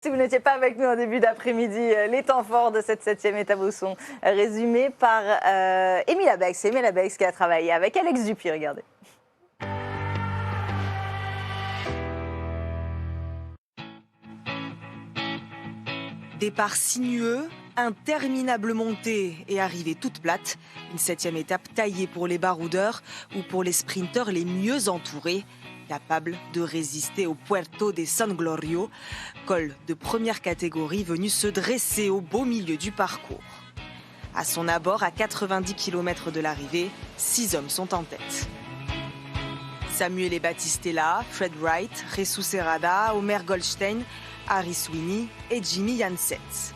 Si vous n'étiez pas avec nous en début d'après-midi, les temps forts de cette 7e étape vous sont résumés par Émile Abex. Émile Abex qui a travaillé avec Alex Dupuy, regardez. Départ sinueux, interminable montée et arrivée toute plate. Une 7e étape taillée pour les baroudeurs ou pour les sprinteurs les mieux entourés, capables de résister au Puerto de San Glorio, col de première catégorie venu se dresser au beau milieu du parcours. À son abord, à 90 km de l'arrivée, 6 hommes sont en tête. Samuel Battistella, Fred Wright, Jesus Serrada, Omer Goldstein, Harry Sweeney et Jimmy Yancets.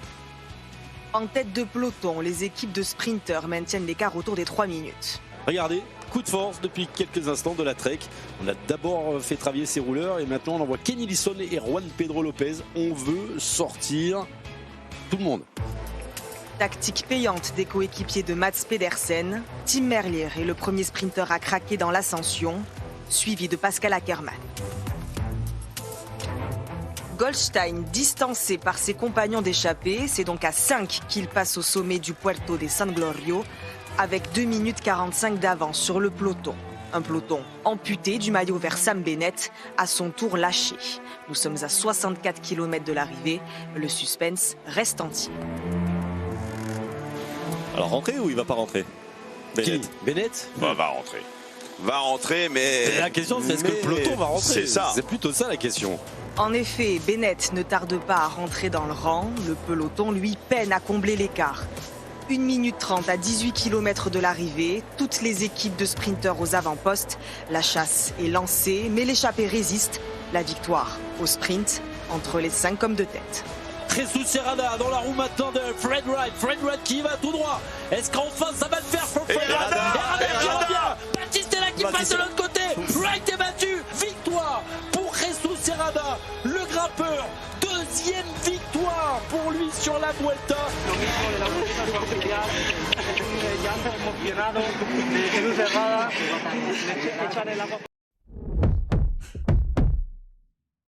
En tête de peloton, les équipes de sprinteurs maintiennent l'écart autour des 3 minutes. Regardez, coup de force depuis quelques instants de la Trek. On a d'abord fait travailler ses rouleurs et maintenant on envoie Kenny Lisson et Juan Pedro Lopez. On veut sortir tout le monde. Tactique payante des coéquipiers de Mats Pedersen. Tim Merlier est le premier sprinter à craquer dans l'ascension, suivi de Pascal Ackermann. Goldstein, distancé par ses compagnons d'échappée, c'est donc à 5 qu'il passe au sommet du Puerto de San Glorio, avec 2 minutes 45 d'avance sur le peloton. Un peloton amputé du maillot vert Sam Bennett, à son tour lâché. Nous sommes à 64 km de l'arrivée, le suspense reste entier. Alors rentrer ou il va pas rentrer? Bennett. Bennett va rentrer. Va rentrer, mais... La question c'est est-ce que le peloton va rentrer? C'est ça. C'est plutôt ça la question. En effet, Bennett ne tarde pas à rentrer dans le rang. Le peloton, lui, peine à combler l'écart. 1 minute 30 à 18 km de l'arrivée, toutes les équipes de sprinteurs aux avant-postes. La chasse est lancée, mais l'échappée résiste. La victoire au sprint entre les 5 hommes de tête. Jesus Serrada dans la roue maintenant de Fred Wright. Fred Wright qui va tout droit. Est-ce qu'enfin ça va le faire pour Fred Wright? Qui revient. Battistella qui passe de l'autre côté. Wright est battu. Victoire pour Jesus Serrada, le grimpeur. 2e victoire pour lui sur la Vuelta.